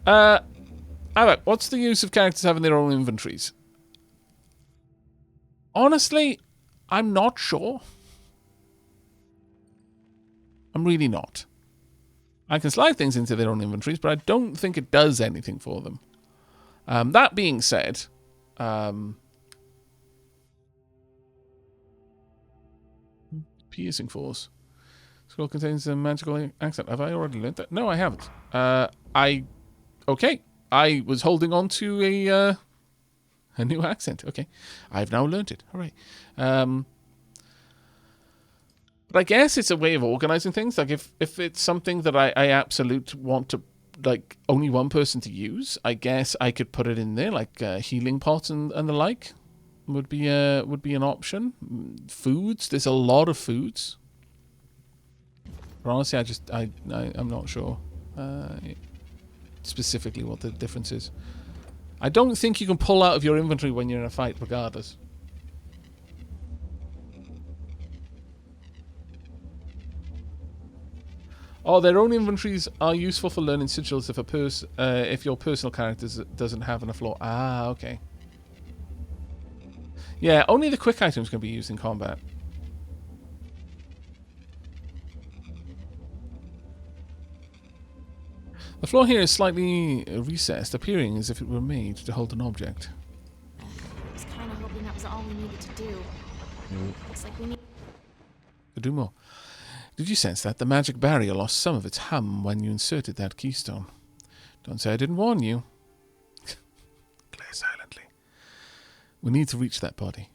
Aavak, what's the use of characters having their own inventories? Honestly, I'm not sure. I'm really not. I can slide things into their own inventories, but I don't think it does anything for them. That being said, piercing force. Scroll contains a magical accent. Have I already learned that? No, I haven't. Okay. I was holding on to a new accent. Okay. I've now learned it. All right. But I guess it's a way of organizing things. Like if it's something that I absolute want to, like, only one person to use, I guess I could put it in there, like healing pots and the like would be an option. Foods. There's a lot of foods. But honestly, I'm not sure specifically what the difference is. I don't think you can pull out of your inventory when you're in a fight, regardless. Oh, their own inventories are useful for learning sigils if your personal character doesn't have enough lore. Ah, okay. Yeah, only the quick items can be used in combat. The floor here is slightly recessed, appearing as if it were made to hold an object. I was kind of hoping that was all we needed to do. Looks like we need To do more. Did you sense that? The magic barrier lost some of its hum when you inserted that keystone. Don't say I didn't warn you. Glare silently. We need to reach that body.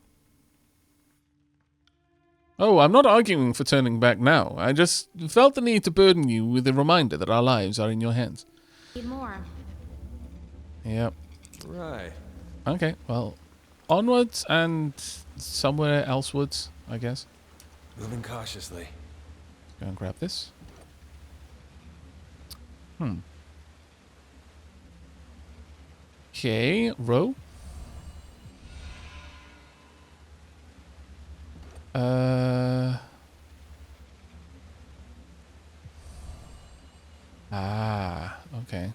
Oh, I'm not arguing for turning back now. I just felt the need to burden you with the reminder that our lives are in your hands. more. Yep. Right. Okay, well, onwards and somewhere elsewards, I guess. Moving cautiously. Go and grab this. Okay, row. Okay.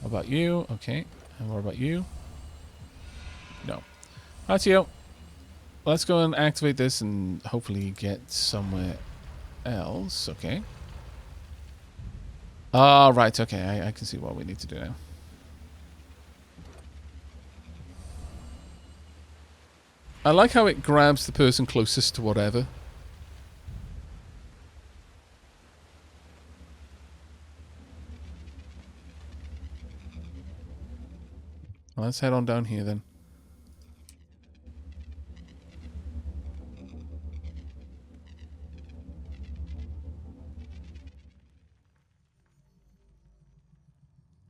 What about you? Okay. And what about you? No. That's you. Let's go and activate this and hopefully get somewhere else. Okay. Oh, right. Okay. I can see what we need to do now. I like how it grabs the person closest to whatever. Well, let's head on down here then.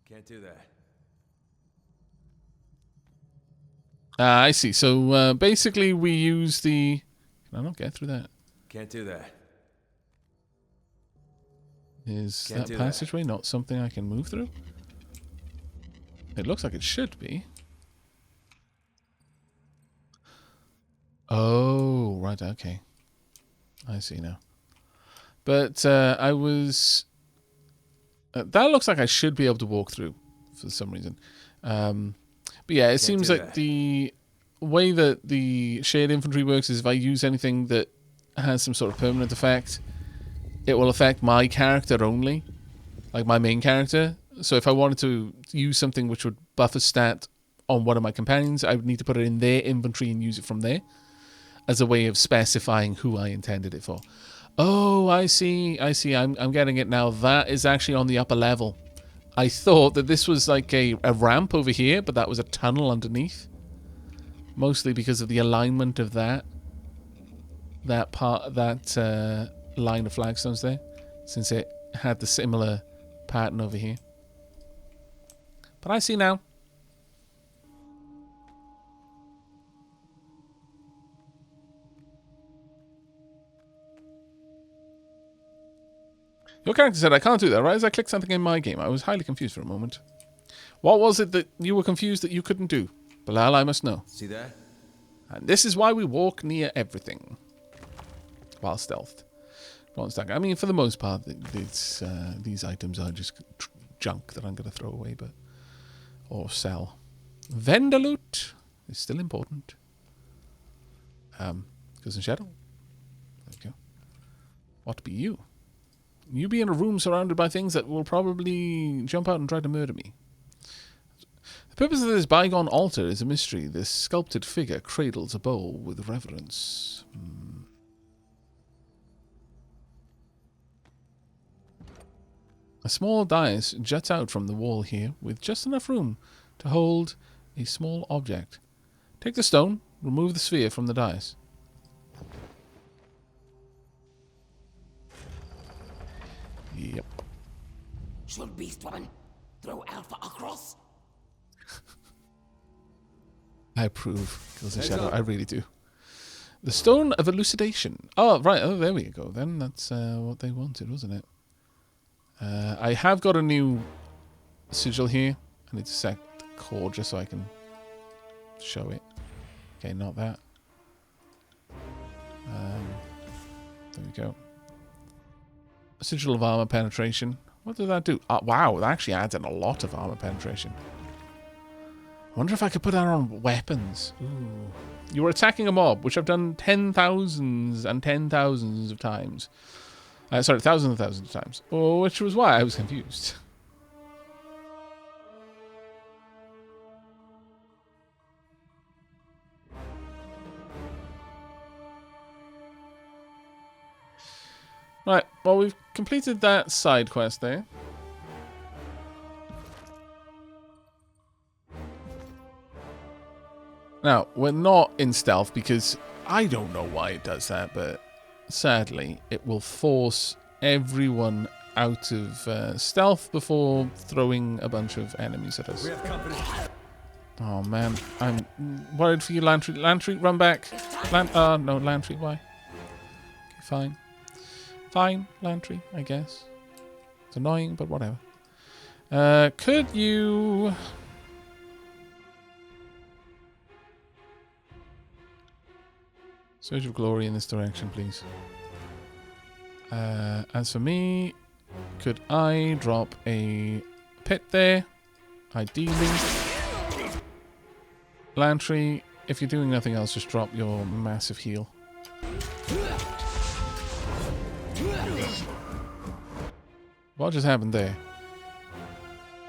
Can't do that. I see. So basically we use the... Can I not get through that? Can't do that. Is Can't that passageway not something I can move through? It looks like it should be. Oh, right, okay. I see now. But I was... that looks like I should be able to walk through for some reason. But yeah, it seems like the way that the shared infantry works is if I use anything that has some sort of permanent effect, it will affect my character only, like my main character. So if I wanted to use something which would buff a stat on one of my companions, I would need to put it in their inventory and use it from there as a way of specifying who I intended it for. Oh, I see. I'm getting it now. That is actually on the upper level. I thought that this was like a ramp over here, but that was a tunnel underneath. Mostly because of the alignment of that line of flagstones there, since it had the similar pattern over here. But I see now. Your character said I can't do that, right? As I clicked something in my game, I was highly confused for a moment. What was it that you were confused that you couldn't do? Bilal, I must know. See that? And this is why we walk near everything. While stealthed. One stack. I mean, for the most part, these items are just junk that I'm going to throw away, or sell. Vendor loot is still important. Goes in shadow. There we go. What be you? You be in a room surrounded by things that will probably jump out and try to murder me. The purpose of this bygone altar is a mystery. This sculpted figure cradles a bowl with reverence. A small dais juts out from the wall here with just enough room to hold a small object. Take the stone, remove the sphere from the dais. Yep. Should Beast Woman throw Alpha across? I approve. Kills the shadow. I really do. The Stone of Elucidation. Oh, right. Oh, there we go. Then that's what they wanted, wasn't it? I have got a new sigil here. I need to set the core just so I can show it. Okay, not that. There we go. Sigil of armor penetration. What did that do? Wow, that actually adds in a lot of armor penetration. I wonder if I could put that on weapons. Ooh. You were attacking a mob, which I've done 10,000s and 10,000s of times. Sorry, thousands and thousands of times. Which was why I was confused. Right, well, we've completed that side quest there. Now, we're not in stealth because I don't know why it does that, but sadly, it will force everyone out of stealth before throwing a bunch of enemies at us. We have company. Oh man, I'm worried for you, Lantry. Lantry, run back. No, Lantry, why? Okay, fine. Fine, Lantry, I guess. It's annoying, but whatever. Could you... Surge of glory in this direction, please. As for me, could I drop a pit there? Ideally. Lantry, if you're doing nothing else, just drop your massive heal. What just happened there?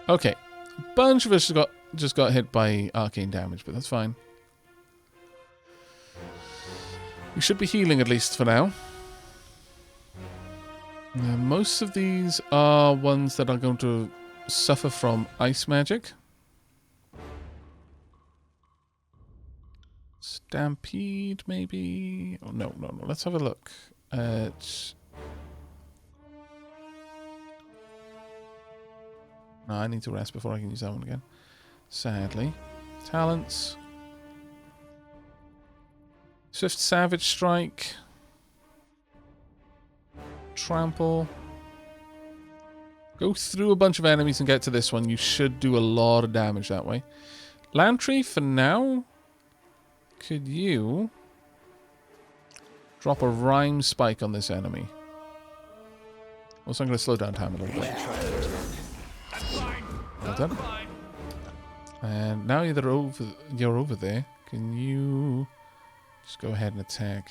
Okay. A bunch of us just got hit by arcane damage, but that's fine. We should be healing at least for now. Most of these are ones that are going to suffer from ice magic. Stampede, maybe? Oh, no. Let's have a look at... No, I need to rest before I can use that one again. Sadly. Talents. Swift Savage Strike. Trample. Go through a bunch of enemies and get to this one. You should do a lot of damage that way. Lantry, for now, could you drop a rhyme spike on this enemy? Also, I'm going to slow down time a little bit. Well done. And now you're over there. Can you just go ahead and attack?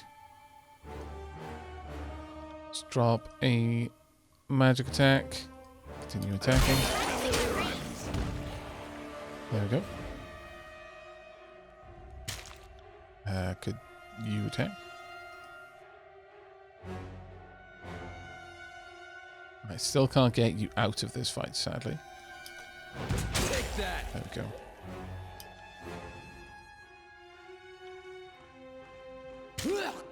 Let's drop a magic attack. Continue attacking. There we go. Could you attack? I still can't get you out of this fight, sadly. Take that. There we go.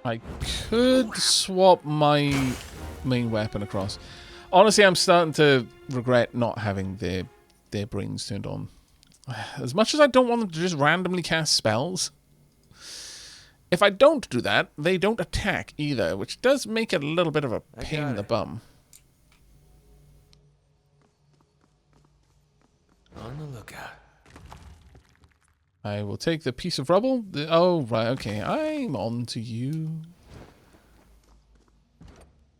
I could swap my main weapon across. Honestly, I'm starting to regret not having their brains turned on. As much as I don't want them to just randomly cast spells, if I don't do that, they don't attack either, which does make it a little bit of a pain in the bum. On the lookout. I will take the piece of rubble. Oh, right, okay. I'm on to you.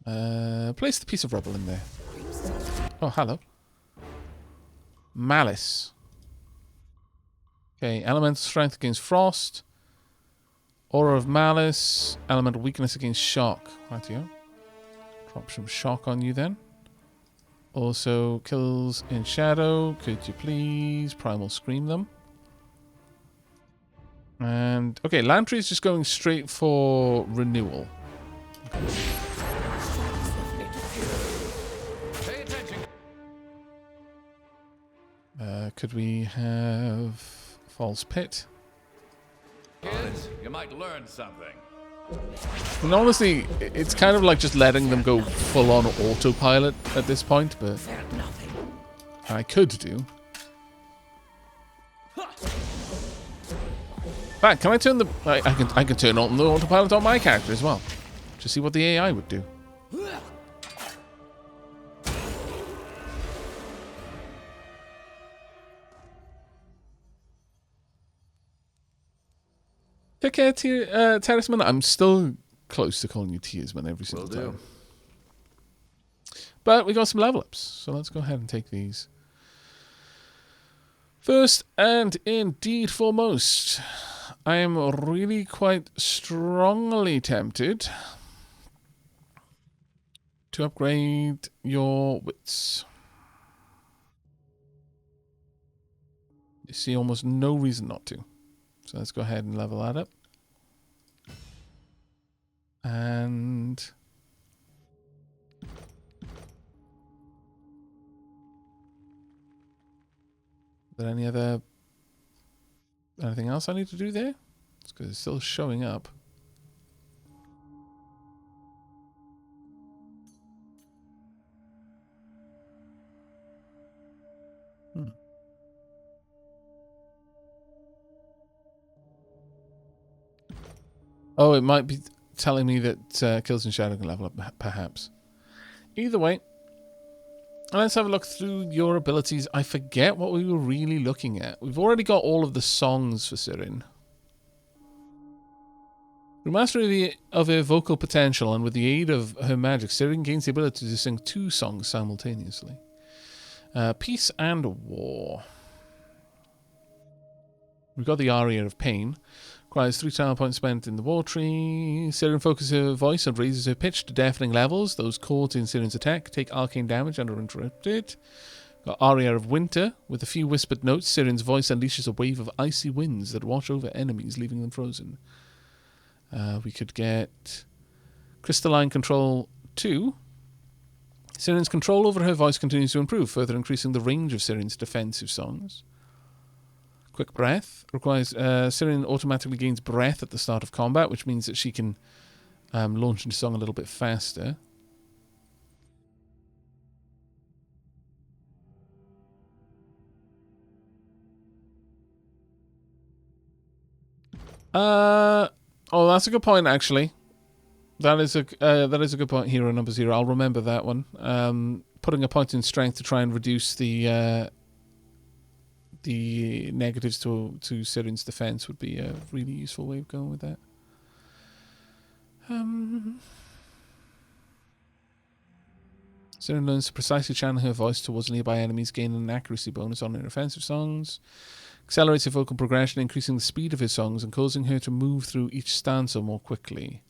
Place the piece of rubble in there. Oh, hello. Malice. Okay, elemental strength against frost. Aura of malice. Elemental weakness against shock. Right here. Drop some shock on you then. Also, kills in shadow. Could you please primal scream them? And, okay, Lantry is just going straight for renewal. Pay attention. Could we have False Pit? Kids, you might learn something. And honestly, it's kind of like just letting them go full-on autopilot at this point, but I could do. In fact, can I turn the... I can turn on the autopilot on my character as well. To see what the AI would do. Take care, Terraceman. I'm still close to calling you Tearsman every single time. But we got some level ups, so let's go ahead and take these. First and indeed foremost, I am really quite strongly tempted to upgrade your wits. You see almost no reason not to. So let's go ahead and level that up. And is there anything else I need to do there? It's because it's still showing up. Oh, it might be telling me that Kills in Shadow can level up, perhaps. Either way, let's have a look through your abilities. I forget what we were really looking at. We've already got all of the songs for Sirin. Through mastery of her vocal potential and with the aid of her magic, Sirin gains the ability to sing 2 songs simultaneously. Peace and War. We've got the aria of Pain. Requires 3 talent points spent in the war tree. Sirin focuses her voice and raises her pitch to deafening levels. Those chords in Sirin's attack take arcane damage and are interrupted. Got Aria of Winter. With a few whispered notes, Sirin's voice unleashes a wave of icy winds that wash over enemies, leaving them frozen. We could get Crystalline Control 2. Sirin's control over her voice continues to improve, further increasing the range of Sirin's defensive songs. Quick Breath requires Sirin automatically gains breath at the start of combat, which means that she can launch into song a little bit faster. Oh, that's a good point, actually. That is a good point. Hero number 0. I'll remember that one. Putting a point in strength to try and reduce the negatives to Sirin's defense would be a really useful way of going with that. Sirin learns to precisely channel her voice towards nearby enemies, gaining an accuracy bonus on her offensive songs. Accelerates her vocal progression, increasing the speed of her songs and causing her to move through each stanza more quickly.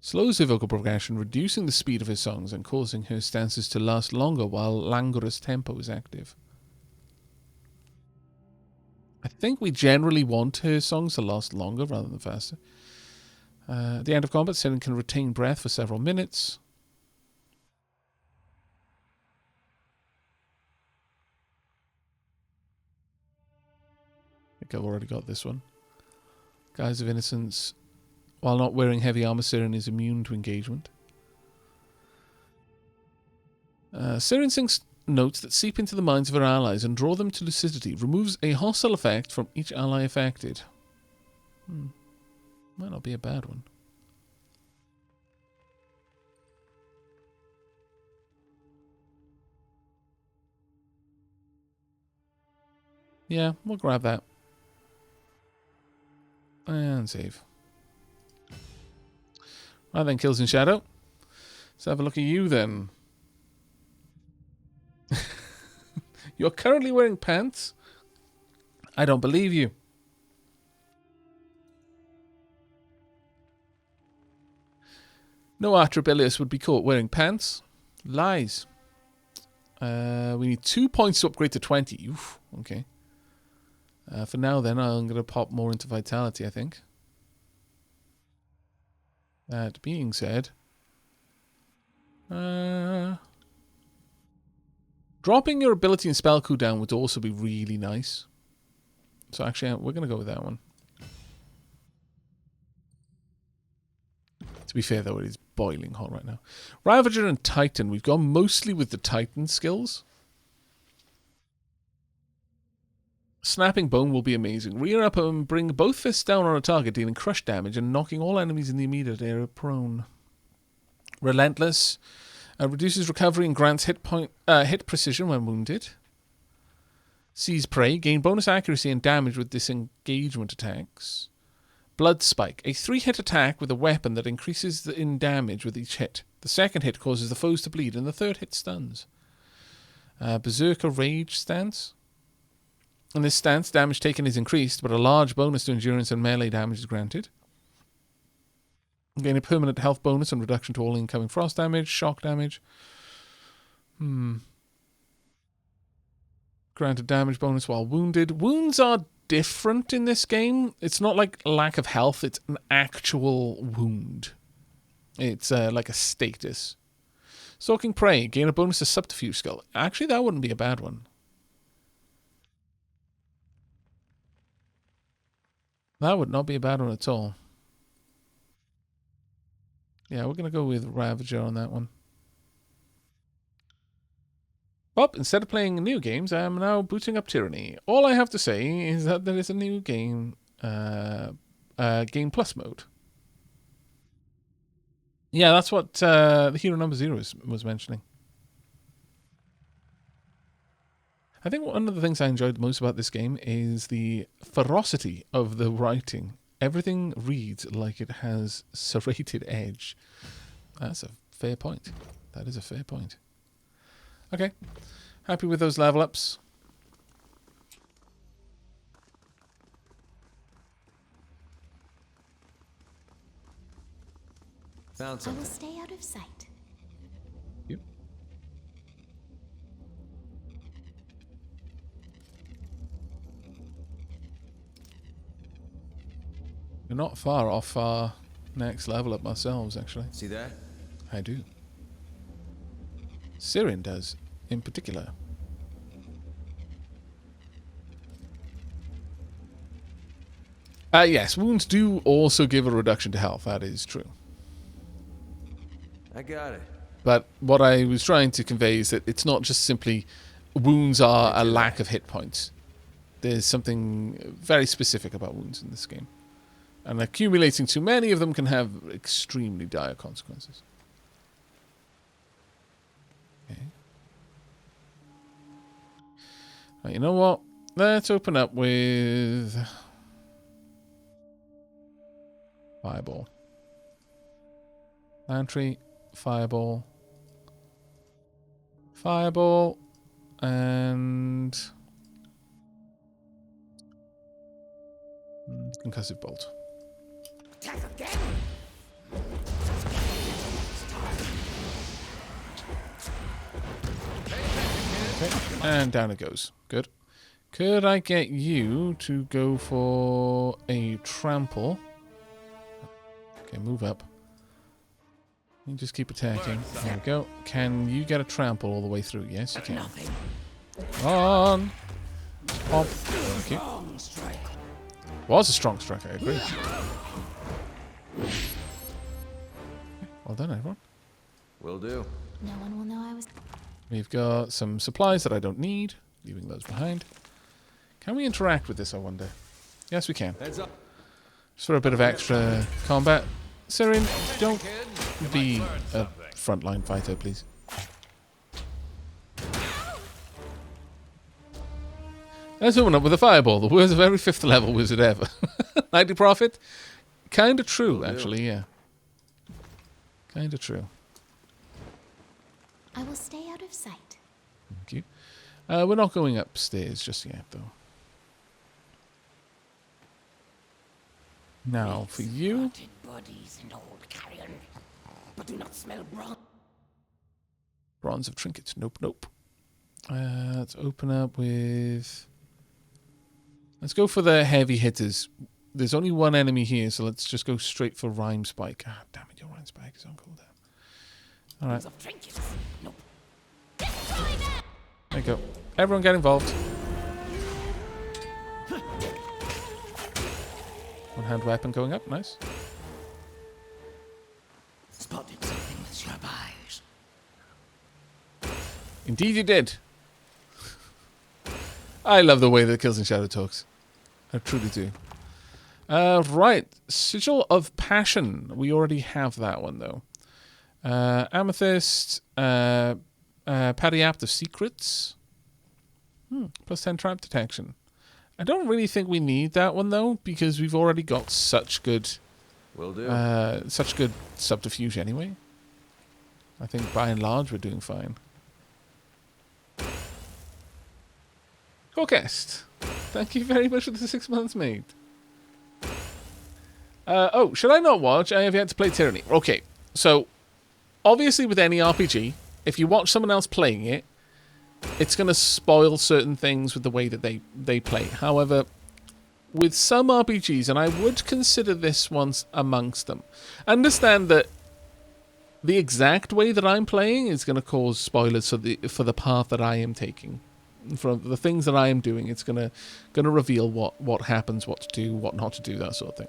Slows her vocal progression, reducing the speed of her songs and causing her stanzas to last longer while languorous tempo is active. I think we generally want her songs to last longer rather than faster. At the end of combat, Sirin can retain breath for several minutes. I think I've already got this one. Guise of Innocence. While not wearing heavy armor, Sirin is immune to engagement. Sirin sings notes that seep into the minds of her allies and draw them to lucidity. Removes a hostile effect from each ally affected. Might not be a bad one. Yeah, we'll grab that. And save. Right then, Kills in Shadow. Let's have a look at you then. You're currently wearing pants? I don't believe you. No Atrabilis would be caught wearing pants. Lies. We need 2 points to upgrade to 20. Oof, okay. For now then, I'm going to pop more into Vitality, I think. That being said... dropping your ability and spell cooldown would also be really nice. So actually, we're going to go with that one. To be fair, though, it is boiling hot right now. Ravager and Titan. We've gone mostly with the Titan skills. Snapping Bone will be amazing. Rear up and bring both fists down on a target, dealing crush damage and knocking all enemies in the immediate area prone. Relentless. Reduces recovery and grants hit precision when wounded. Seize Prey. Gain bonus accuracy and damage with disengagement attacks. Blood Spike. A 3-hit attack with a weapon that increases in damage with each hit. The second hit causes the foes to bleed and the third hit stuns. Berserker Rage stance. In this stance, damage taken is increased, but a large bonus to endurance and melee damage is granted. Gain a permanent health bonus and reduction to all incoming frost damage, shock damage. Granted damage bonus while wounded. Wounds are different in this game. It's not like lack of health, it's an actual wound. It's like a status. Stalking Prey. Gain a bonus to subterfuge skill. Actually, that wouldn't be a bad one. That would not be a bad one at all. Yeah, we're going to go with Ravager on that one. Well, instead of playing new games, I am now booting up Tyranny. All I have to say is that there is a new game, Game Plus mode. Yeah, that's what the Hero Number Zero was mentioning. I think one of the things I enjoyed most about this game is the ferocity of the writing. Everything reads like it has serrated edge. That's a fair point. That is a fair point. Okay. Happy with those level ups. Found I will something. stay out of sight. Yep. We're not far off our next level up ourselves, actually. See that? I do. Sirin does, in particular. Yes, wounds do also give a reduction to health. That is true. I got it. But what I was trying to convey is that it's not just simply wounds are a lack of hit points. There's something very specific about wounds in this game. And accumulating too many of them can have extremely dire consequences. Okay. Right, you know what? Let's open up with Fireball. Lantry, Fireball. Fireball. And Concussive Bolt. Attack again! Okay, and down it goes. Good. Could I get you to go for a trample? Okay, move up. You just keep attacking. There we go. Can you get a trample all the way through? Yes, you can. Nothing. On. Pop. Thank you. Strong strike. Was a strong strike, I agree. Well done, everyone. Will do. No one will know I was. We've got some supplies that I don't need. Leaving those behind. Can we interact with this, I wonder? Yes, we can. Heads up. Just for a bit of extra combat. Sirin, don't Kid, be learn a something. frontline fighter, please. Let's open up with a fireball. The worst of every 5th level wizard ever. 90 profit? Kind of true, actually, yeah. Kind of true. I will stay out of sight. Thank you. We're not going upstairs just yet, though. Now, for you... Rotted bodies and old carrion, but do not smell bronze. Bronze of trinkets. Nope, nope. Let's open up with... Let's go for the heavy hitters. There's only one enemy here, so let's just go straight for Rhyme Spike. Ah, damn it, your Rhyme Spike is on cooldown. Alright. Of trinkets. Nope. There you go. Everyone get involved. One-hand weapon going up. Nice. Spotted something with sharp eyes. Indeed you did. I love the way that Kills in Shadow talks. I truly do. Right. Sigil of Passion. We already have that one, though. Amethyst. Periapt of Secrets. Plus 10 trap detection. I don't really think we need that one, though, because we've already got such good... Will do. Such good subterfuge anyway. I think by and large we're doing fine. Gorkest, thank you very much for the 6 months, mate. Oh, should I not watch? I have yet to play Tyranny. Okay, so obviously with any RPG, if you watch someone else playing it, it's going to spoil certain things with the way that they play. However, with some RPGs, and I would consider this one amongst them, understand that the exact way that I'm playing is going to cause spoilers for the path that I am taking. For the things that I am doing, it's gonna reveal what happens, what to do, what not to do, that sort of thing.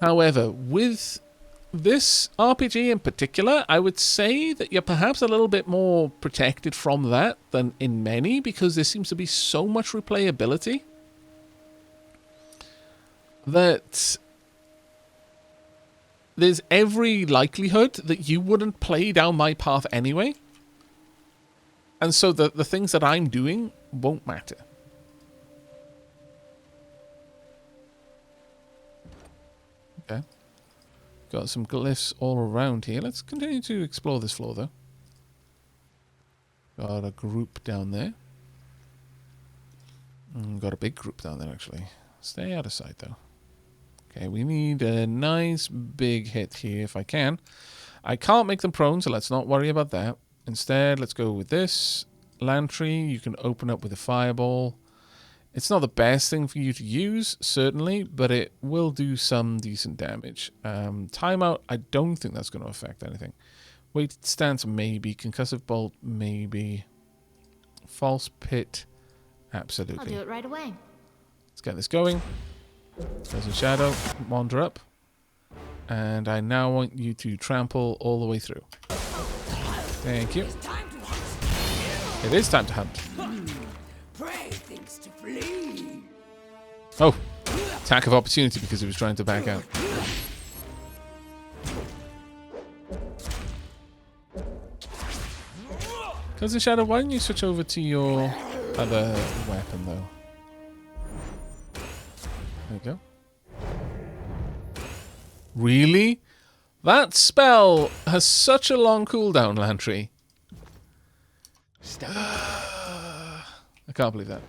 However, with this RPG in particular, I would say that you're perhaps a little bit more protected from that than in many, because there seems to be so much replayability that there's every likelihood that you wouldn't play down my path anyway. And so the things that I'm doing won't matter. Okay. Got some glyphs all around here. Let's continue to explore this floor, though. Got a group down there. Got a big group down there, actually. Stay out of sight, though. Okay, we need a nice big hit here, if I can. I can't make them prone, so let's not worry about that. Instead, let's go with this. Lantry, you can open up with a fireball. It's not the best thing for you to use, certainly, but it will do some decent damage. Timeout, I don't think that's going to affect anything. Weighted stance, maybe. Concussive bolt, maybe. False pit, absolutely. I'll do it right away. Let's get this going. There's a shadow, wander up. And I now want you to trample all the way through. Thank you. It is time to hunt. Prey thinks to flee. Oh, attack of opportunity because he was trying to back out. Cousin Shadow, why don't you switch over to your other weapon, though? There you go. Really? That spell has such a long cooldown, Lantry. I can't believe that.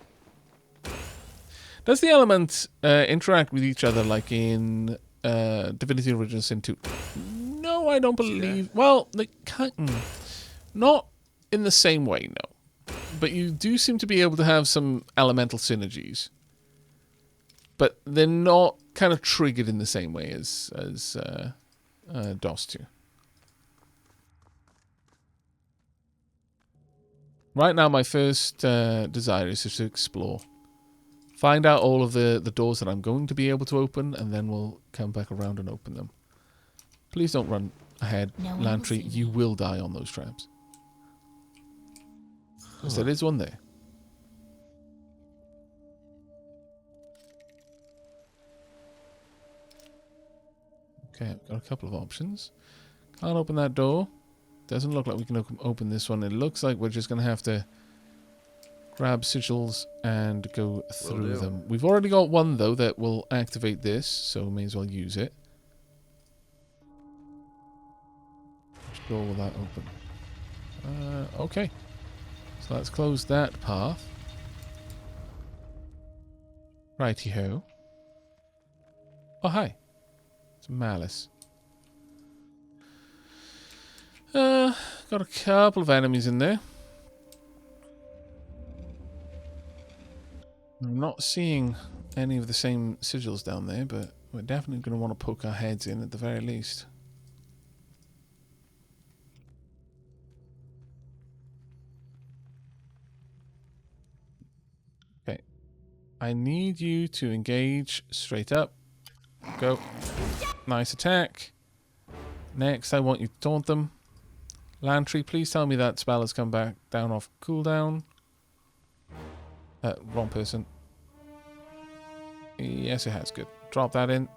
Does the element interact with each other like in Divinity Original Sin 2? No, I don't believe... Well, they can't... Not in the same way, no. But you do seem to be able to have some elemental synergies. But they're not kind of triggered in the same way as DOS 2. Right now, my first desire is just to explore. Find out all of the doors that I'm going to be able to open, and then we'll come back around and open them. Please don't run ahead, Lantry. You will die on those traps. Because there is one there. Okay, I've got a couple of options. Can't open that door. Doesn't look like we can open this one. It looks like we're just going to have to grab sigils and go through them. We've already got one, though, that will activate this, so may as well use it. Which door will that open? Okay. So let's close that path. Righty-ho. Oh, hi. It's Malice. Got a couple of enemies in there. I'm not seeing any of the same sigils down there, but we're definitely going to want to poke our heads in at the very least. Okay. I need you to engage straight up. Go. Nice attack. Next, I want you to taunt them. Lantry, please tell me that spell has come back down off cooldown. Wrong person. Yes, it has. Good. Drop that in.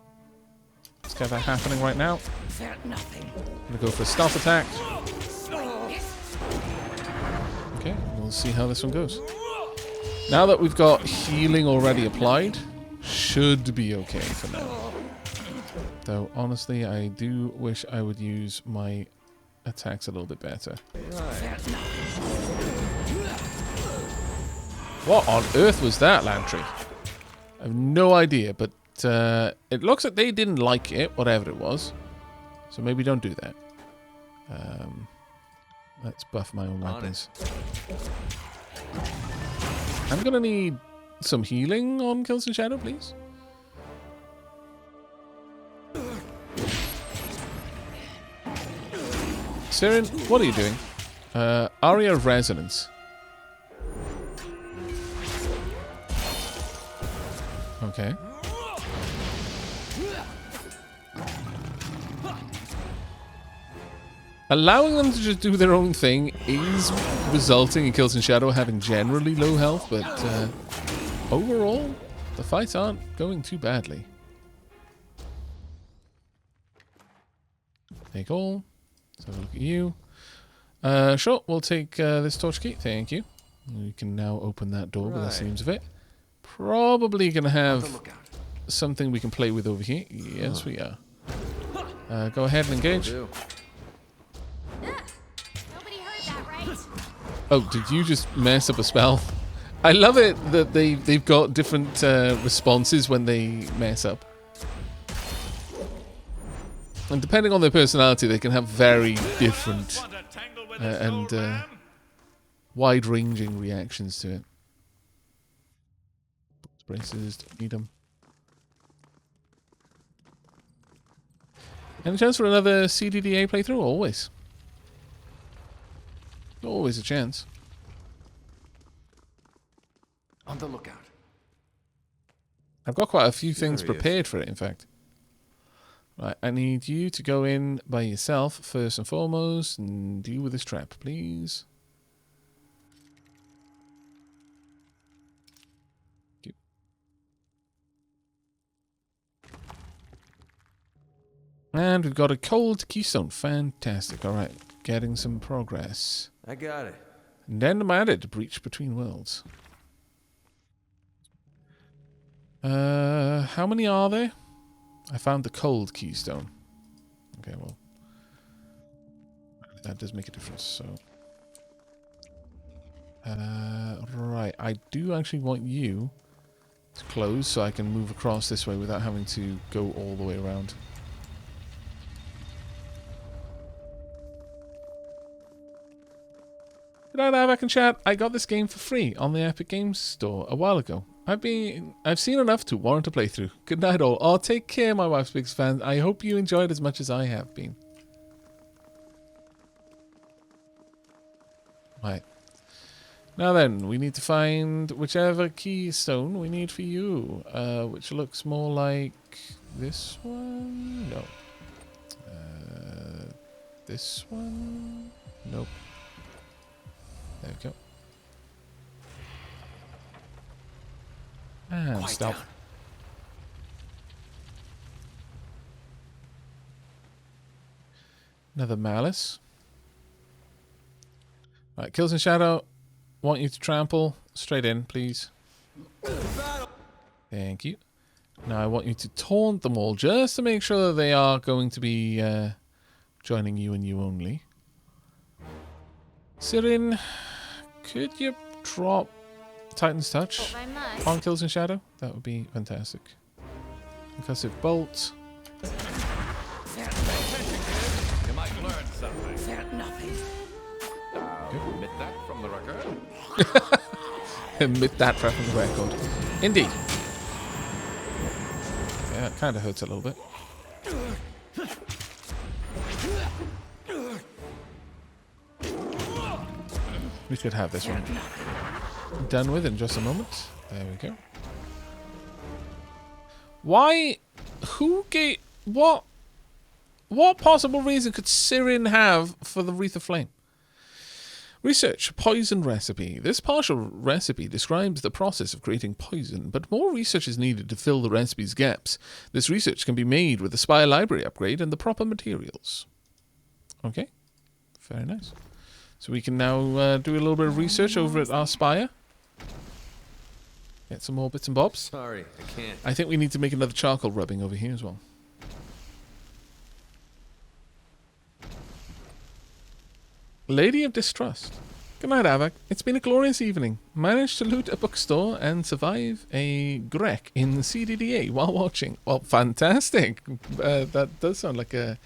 Let's get that happening right now. I'm going to go for a stealth attack. Okay, we'll see how this one goes. Now that we've got healing already applied, should be okay for now. Though, honestly, I do wish I would use my attacks a little bit better. What on earth was that, Lantry? I have no idea, but it looks like they didn't like it, whatever it was. So maybe don't do that. Let's buff my own weapons. I'm going to need some healing on Kills and Shadow, please. Siren, what are you doing? Aria of Resonance. Okay. Allowing them to just do their own thing is resulting in Kills and Shadow having generally low health, but overall, the fights aren't going too badly. Take all. Let's have a look at you. Sure, we'll take this torch key. Thank you. We can now open that door by the seams of it. Probably going to have something we can play with over here. Yes, we are. Go ahead and engage. Nobody heard that, right? Oh, did you just mess up a spell? I love it that they've got different responses when they mess up. And depending on their personality, they can have very different and wide-ranging reactions to it. Braces, don't need them. Any chance for another CDDA playthrough? Always. Always a chance. On the lookout. I've got quite a few things prepared for it, in fact. Right, I need you to go in by yourself, first and foremost, and deal with this trap, please. Thank you. And we've got a cold keystone. Fantastic. Alright, getting some progress. I got it. And then I'm added, breach between worlds. How many are there? I found the cold keystone. Okay, well, that does make a difference. So, right, I do actually want you to close so I can move across this way without having to go all the way around. Good night, Aavak and chat. I got this game for free on the Epic Games Store a while ago. I've seen enough to warrant a playthrough. Good night all. Oh, take care, my wife's biggest fan. I hope you enjoyed as much as I have been. Right. Now then, we need to find whichever keystone we need for you. Which looks more like this one? No. This one? Nope. There we go. And stop. Another Malice. Right, Kills and Shadow. Want you to trample straight in, please. Thank you. Now I want you to taunt them all just to make sure that they are going to be joining you and you only. Sirin, could you drop Titan's Touch If I must. on Kills in Shadow? That would be fantastic. Concussive Bolt. You might learn something. Fear nothing. Admit that from the record. Admit that from the record. Indeed. Yeah, it kind of hurts a little bit. We could have this one done with in just a moment. There we go. Why? Who gave... What possible reason could Sirin have for the Wreath of Flame? Research. Poison recipe. This partial recipe describes the process of creating poison, but more research is needed to fill the recipe's gaps. This research can be made with the Spire Library upgrade and the proper materials. Okay. Very nice. So we can now do a little bit of research over at our Spire. Get some more bits and bobs. Sorry, I can't. I think we need to make another charcoal rubbing over here as well. Lady of Distrust. Good night, Aavak. It's been a glorious evening. Managed to loot a bookstore and survive a Grek in CDDA while watching. Well, fantastic. That does sound like a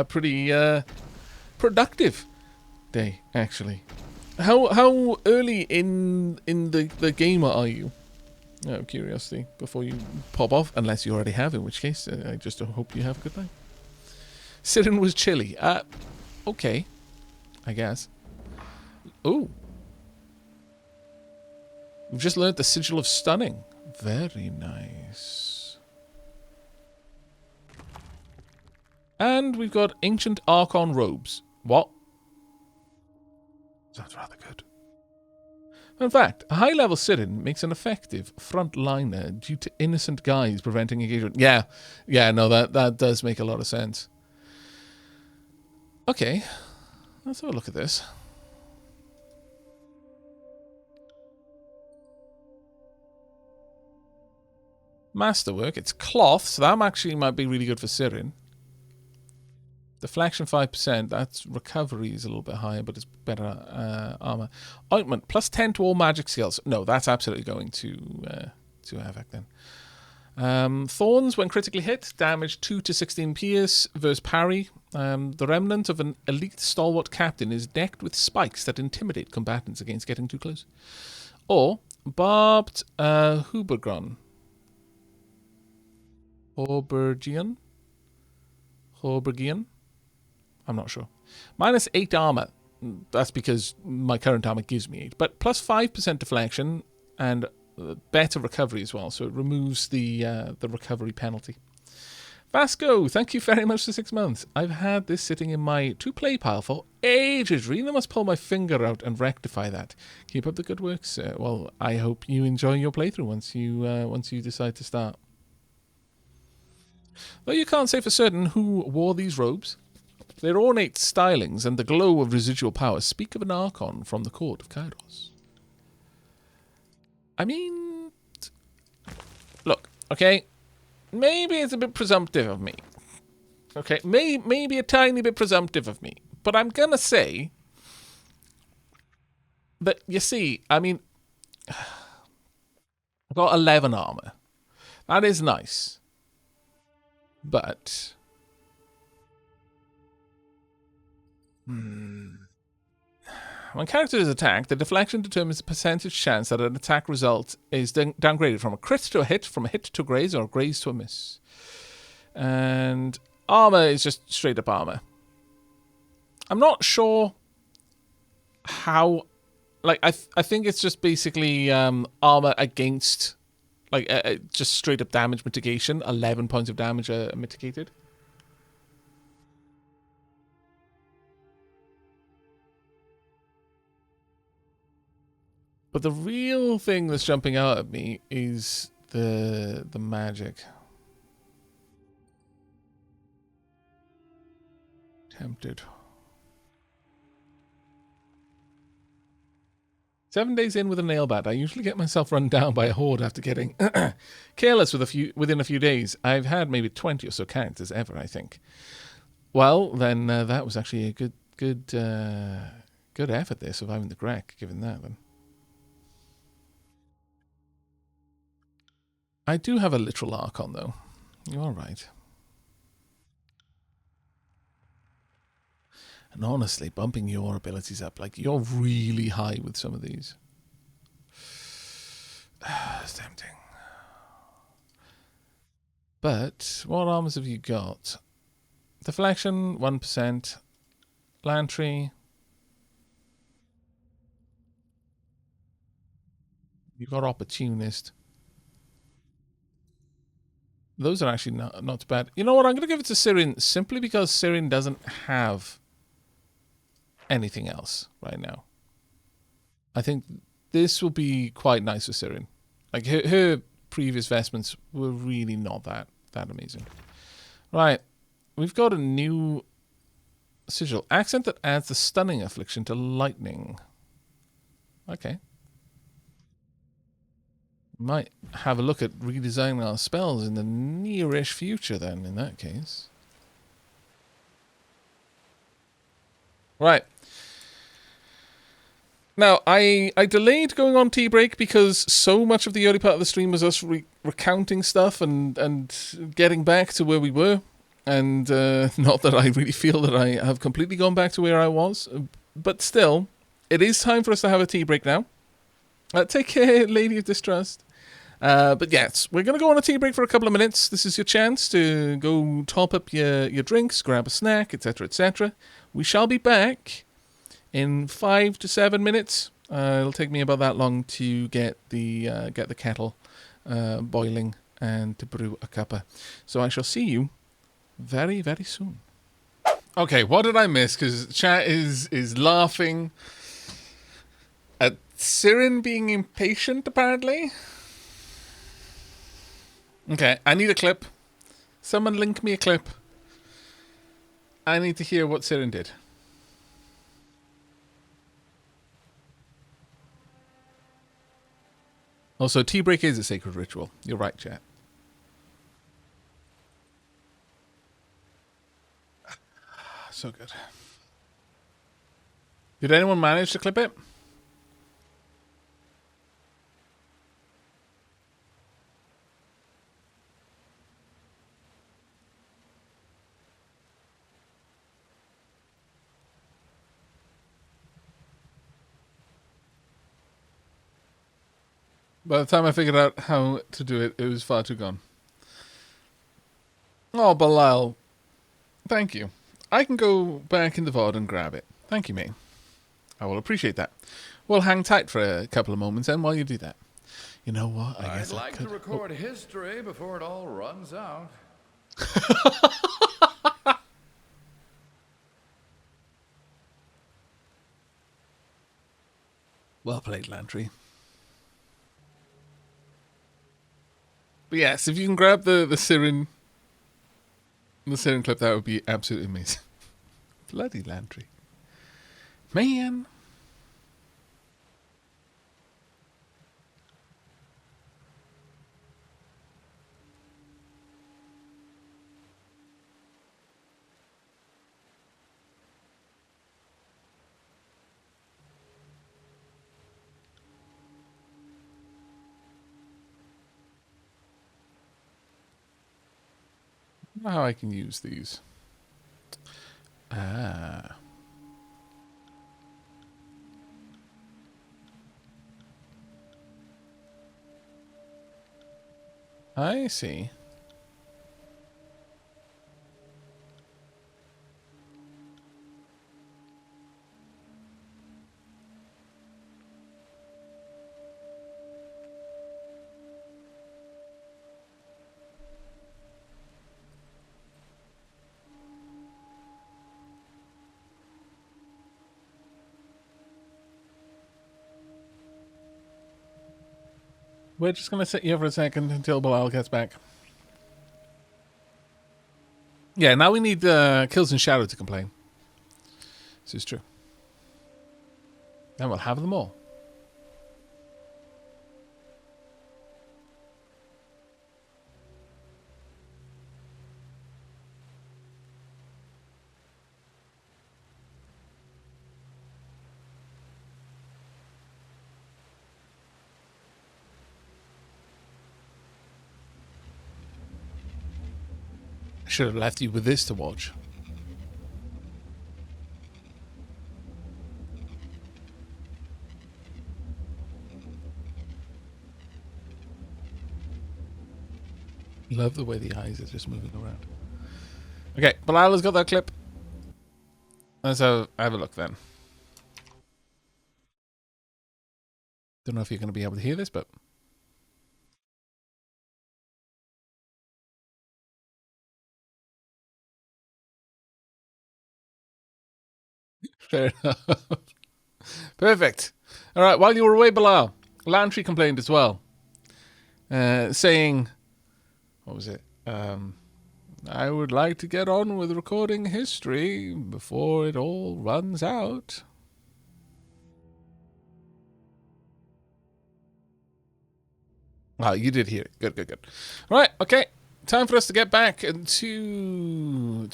pretty productive day, actually. How early in the game are you? Out of curiosity, before you pop off, unless you already have, in which case I just hope you have a good night. Sirin was chilly. Okay, I guess. Ooh. We've just learned the Sigil of Stunning. Very nice. And we've got Ancient Archon Robes. What? Sounds rather good. In fact, a high-level sit-in makes an effective frontliner due to innocent guys preventing engagement. Yeah, no, that does make a lot of sense. Okay, let's have a look at this. Masterwork, it's cloth, so that actually might be really good for Sirin. Deflection 5%, that's recovery is a little bit higher, but it's better armor. Ointment, plus 10 to all magic skills. No, that's absolutely going to Aavak then. Thorns, when critically hit, damage 2 to 16 pierce versus parry. The remnant of an elite stalwart captain is decked with spikes that intimidate combatants against getting too close. Or, barbed Hubergron. Horbergian? I'm not sure. Minus 8 armor. That's because my current armor gives me 8. But plus 5% deflection and better recovery as well. So it removes the recovery penalty. Vasco, thank you very much for 6 months. I've had this sitting in my to-play pile for ages. Really must pull my finger out and rectify that. Keep up the good work, sir. Well, I hope you enjoy your playthrough once you decide to start. Though you can't say for certain who wore these robes, their ornate stylings and the glow of residual power speak of an Archon from the court of Kyros. I mean, look, okay, maybe it's a bit presumptive of me. Okay, maybe a tiny bit presumptive of me. But I'm going to say that, you see, I mean, I've got 11 armor. That is nice. But when character is attacked, the deflection determines the percentage chance that an attack result is downgraded from a crit to a hit, from a hit to a graze, or a graze to a miss. And armor is just straight up armor. I'm not sure how. Like, I think it's just basically armor against. Like, just straight up damage mitigation. 11 points of damage are mitigated. But the real thing that's jumping out at me is the magic. Tempted. 7 days in with a nail bat. I usually get myself run down by a horde after getting careless within a few days. I've had maybe 20 or so characters ever, I think. Well, then that was actually a good Good effort there, surviving the Grek, given that then. I do have a literal Archon, though. You're all right. And honestly, bumping your abilities up, like, you're really high with some of these. It's tempting. But what armors have you got? Deflection, 1%. Lantry. You've got Opportunist. Those are actually not too bad. You know what? I'm going to give it to Sirin simply because Sirin doesn't have anything else right now. I think this will be quite nice for Sirin. Like, her previous vestments were really not that amazing. Right. We've got a new sigil. Accent that adds the stunning affliction to lightning. Okay. Might have a look at redesigning our spells in the nearish future then, in that case. Right. Now, I delayed going on tea break because so much of the early part of the stream was us recounting stuff and getting back to where we were. And not that I really feel that I have completely gone back to where I was. But still, it is time for us to have a tea break now. Take care, Lady of Distrust. But yes, we're going to go on a tea break for a couple of minutes. This is your chance to go top up your drinks, grab a snack, etc., etc. We shall be back in 5 to 7 minutes. It'll take me about that long to get the kettle boiling and to brew a cuppa. So I shall see you very, very soon. Okay, what did I miss? Because chat is laughing at Sirin being impatient, apparently. Okay, I need a clip. Someone link me a clip. I need to hear what Sirin did. Also, tea break is a sacred ritual. You're right, chat. So good. Did anyone manage to clip it? By the time I figured out how to do it, it was far too gone. Oh, Bilal. Thank you. I can go back in the VOD and grab it. Thank you, mate. I will appreciate that. We'll hang tight for a couple of moments then while you do that. You know what? I guess I'd like to record history before it all runs out. Well played, Lantry. But yes, if you can grab the Sirin clip, that would be absolutely amazing. Bloody Lantry. Man. I don't know how I can use these. Ah. I see. We're just going to sit here for a second until Bilal gets back. Yeah, now we need Kills and Shadow to complain. This is true. Then we'll have them all. Should have left you with this to watch. Love the way the eyes are just moving around. Okay, Belial's got that clip. Let's have a look then. Don't know if you're going to be able to hear this, but... Fair enough. Perfect. All right, while you were away, Belial, Lantry complained as well. Saying... What was it? I would like to get on with recording history before it all runs out. Oh, you did hear it. Good, good, good. Right, okay. Time for us to get back to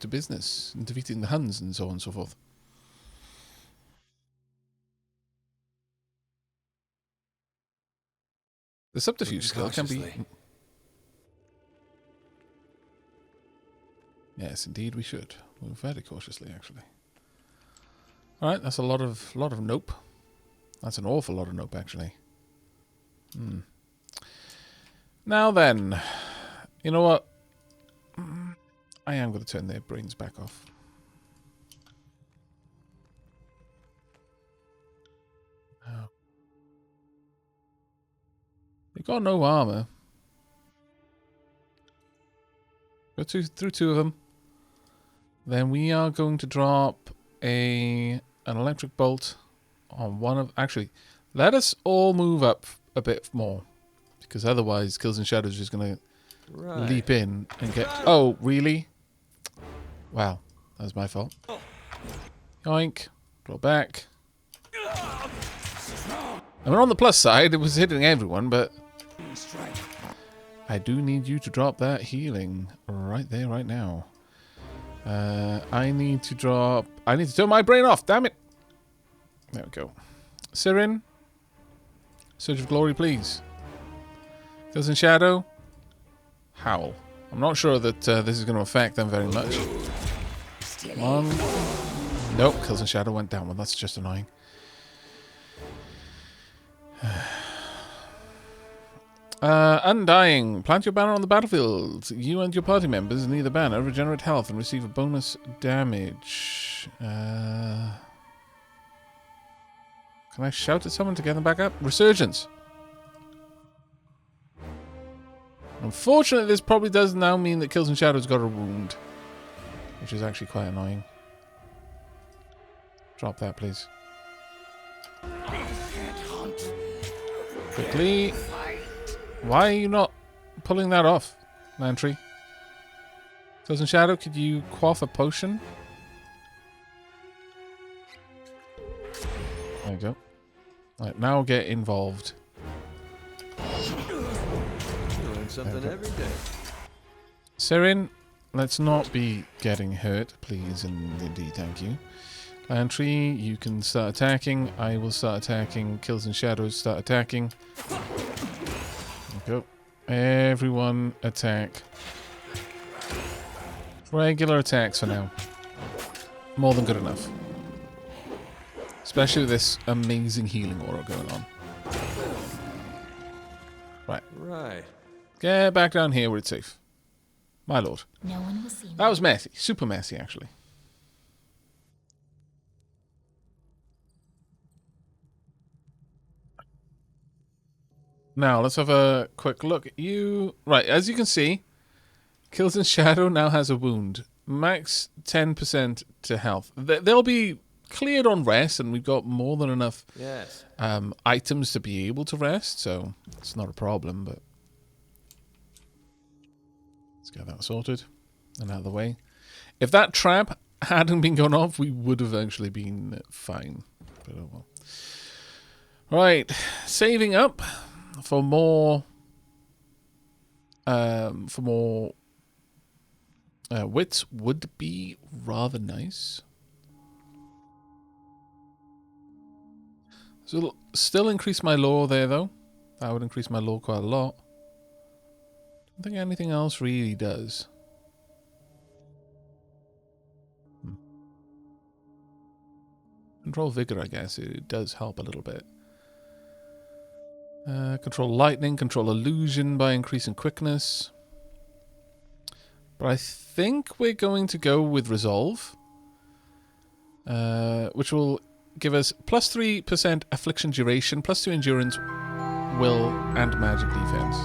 business and defeating the Huns and so on and so forth. The subterfuge skill can be... Yes, indeed we should. Move very cautiously, actually. All right, that's a lot of nope. That's an awful lot of nope, actually. Now then, you know what? I am going to turn their brains back off. Oh. They got no armor. Go through two of them. Then we are going to drop an electric bolt on one of... Actually, let us all move up a bit more. Because otherwise, Kills and Shadows is just going to leap in and get... Oh, really? Wow, that was my fault. Yoink. Draw back. I mean, on the plus side, it was hitting everyone, but... I do need you to drop that healing right there, right now. I need to turn my brain off, damn it! There we go. Sirin. Surge of Glory, please. Kills in Shadow. Howl. I'm not sure that this is going to affect them very much. Come on. Nope, Kills in Shadow went down. Well, that's just annoying. Undying. Plant your banner on the battlefield. You and your party members near the banner regenerate health and receive a bonus damage. Can I shout at someone to get them back up? Resurgence. Unfortunately, this probably does now mean that Kills and Shadows got a wound, which is actually quite annoying. Drop that, please. Quickly. Why are you not pulling that off, Lantry? Kills and Shadow, could you quaff a potion? There you go. Right, now get involved. Learn something every day. Sirin, let's not be getting hurt, please, and indeed, thank you. Lantry, you can start attacking. I will start attacking. Kills and Shadows, start attacking. Go. Everyone attack. Regular attacks for now. More than good enough. Especially with this amazing healing aura going on. Right. Right. Get back down here where it's safe. My lord. No one will see me. That was messy. Super messy, actually. Now, let's have a quick look at you. Right, as you can see, Kills in Shadow now has a wound. Max 10% to health. They'll be cleared on rest, and we've got more than enough items to be able to rest, so it's not a problem, but let's get that sorted and out of the way. If that trap hadn't been gone off, we would have actually been fine. But oh well. Right, saving up for more wits would be rather nice. So it'll still increase my lore there, though. That would increase my lore quite a lot. I don't think anything else really does. Control vigor, I guess. It does help a little bit. Control lightning, control illusion by increasing quickness. But I think we're going to go with resolve. Which will give us +3% affliction duration, +2 endurance, will, and magic defense.